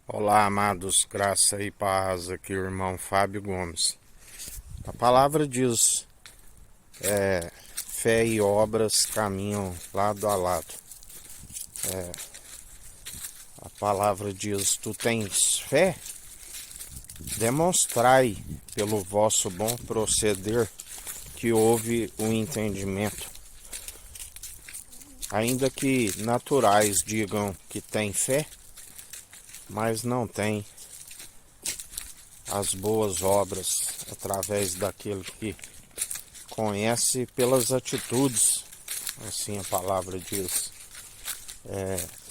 Olá, amados, graça e paz, aqui o irmão Fábio Gomes. A palavra diz, fé e obras caminham lado a lado. A palavra diz, tu tens fé? Demonstrai pelo vosso bom proceder que houve o entendimento. Ainda que naturais digam que têm fé, mas não têm as boas obras através daquele que conhece pelas atitudes, assim a palavra diz.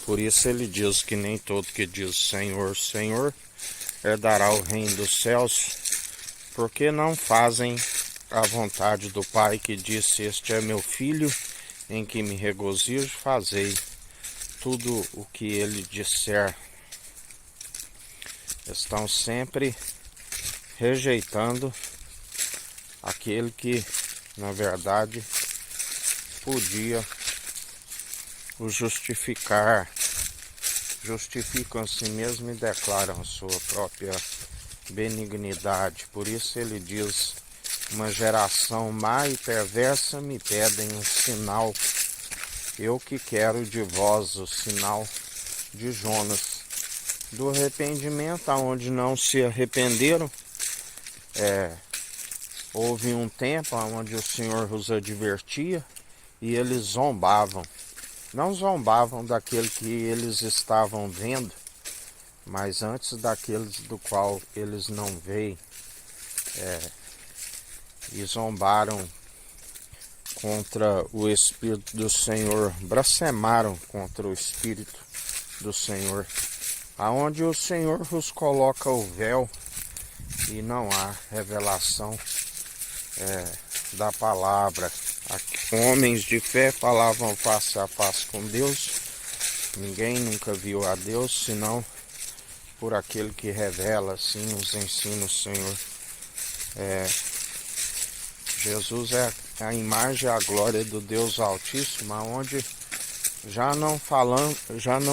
Por isso ele diz que nem todo que diz Senhor, Senhor, herdará o reino dos céus, porque não fazem a vontade do Pai que disse, este é meu filho, em que me regozijo, fazei tudo o que ele disser. Estão sempre rejeitando aquele que, na verdade, podia o justificar. Justificam a si mesmo e declaram a sua própria benignidade. Por isso ele diz, uma geração má e perversa me pedem um sinal. Eu que quero de vós o sinal de Jonas. Do arrependimento, aonde não se arrependeram, houve um tempo onde o Senhor os advertia e eles zombavam. Não zombavam daquele que eles estavam vendo, mas antes daqueles do qual eles não veem. E zombaram contra o Espírito do Senhor, blasfemaram contra o Espírito do Senhor, aonde o Senhor vos coloca o véu e não há revelação da palavra. Homens de fé falavam face a face com Deus. Ninguém nunca viu a Deus, senão por aquele que revela, assim nos ensina o Senhor. Jesus é a imagem e a glória do Deus Altíssimo, onde já não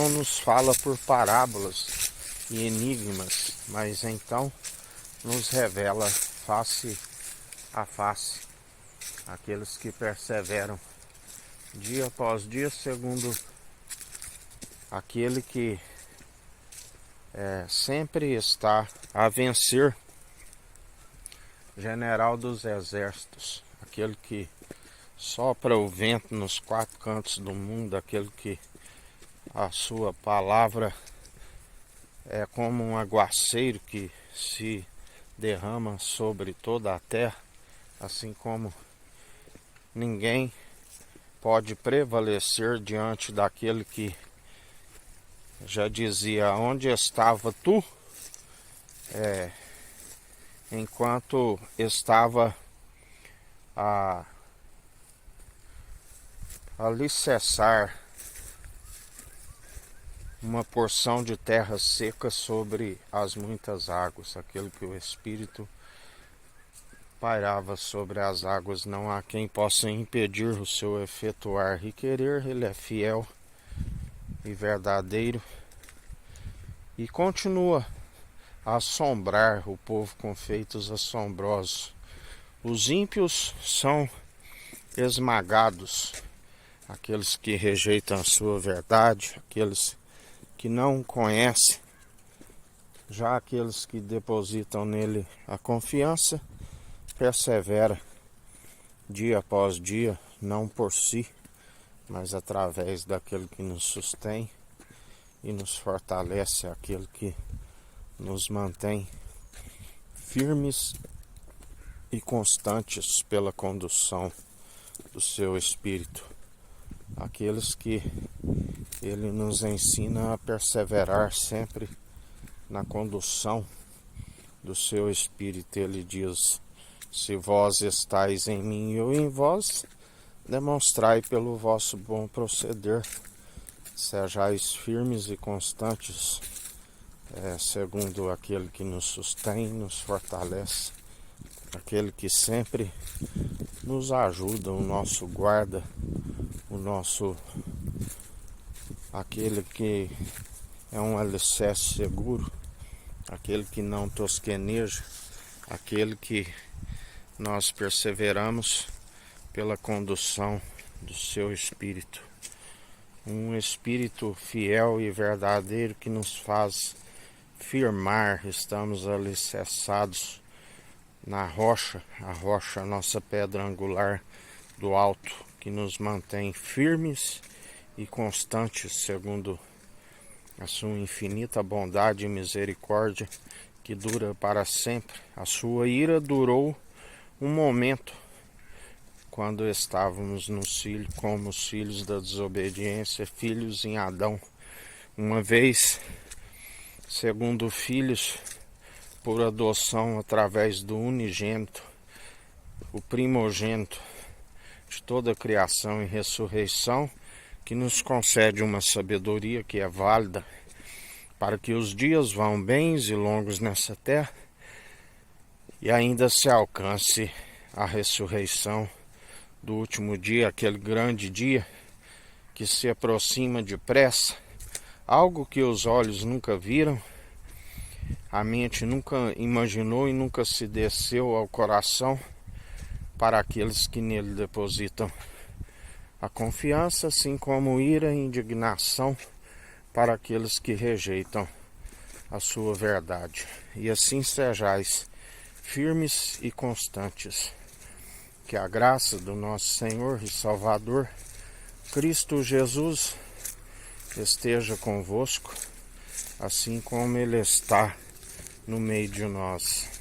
nos fala por parábolas e enigmas, mas então nos revela face a face. Aqueles que perseveram dia após dia, segundo aquele que sempre está a vencer, general dos exércitos, aquele que sopra o vento nos quatro cantos do mundo, aquele que a sua palavra é como um aguaceiro que se derrama sobre toda a terra, assim como ninguém pode prevalecer diante daquele que já dizia, onde estava tu? Enquanto estava a alicerçar uma porção de terra seca sobre as muitas águas, aquele que o Espírito pairava sobre as águas, não há quem possa impedir o seu efetuar e querer. Ele é fiel e verdadeiro e continua a assombrar o povo com feitos assombrosos. Os ímpios são esmagados, aqueles que rejeitam a sua verdade, aqueles que não conhecem, já aqueles que depositam nele a confiança, persevera dia após dia, não por si, mas através daquele que nos sustém e nos fortalece, aquele que nos mantém firmes e constantes pela condução do seu Espírito. Aqueles que ele nos ensina a perseverar sempre na condução do seu Espírito. Ele diz, se vós estáis em mim e eu em vós, demonstrai pelo vosso bom proceder, sejais firmes e constantes, segundo aquele que nos sustém, nos fortalece, aquele que sempre nos ajuda, o nosso guarda, aquele que é um alicerce seguro, aquele que não tosqueneja, aquele que nós perseveramos pela condução do seu Espírito. Um Espírito fiel e verdadeiro que nos faz firmar, estamos alicerçados na rocha, a rocha, a nossa pedra angular do alto, que nos mantém firmes e constantes segundo a sua infinita bondade e misericórdia, que dura para sempre. A sua ira durou um momento, quando estávamos como os filhos da desobediência, filhos em Adão. Uma vez, segundo filhos por adoção através do unigênito, o primogênito de toda a criação e ressurreição, que nos concede uma sabedoria que é válida para que os dias vão bens e longos nessa terra e ainda se alcance a ressurreição do último dia, aquele grande dia que se aproxima depressa, algo que os olhos nunca viram, a mente nunca imaginou e nunca se desceu ao coração para aqueles que nele depositam a confiança, assim como ira e indignação para aqueles que rejeitam a sua verdade. E assim sejais firmes e constantes. Que a graça do nosso Senhor e Salvador, Cristo Jesus, esteja convosco, assim como Ele está no meio de nós.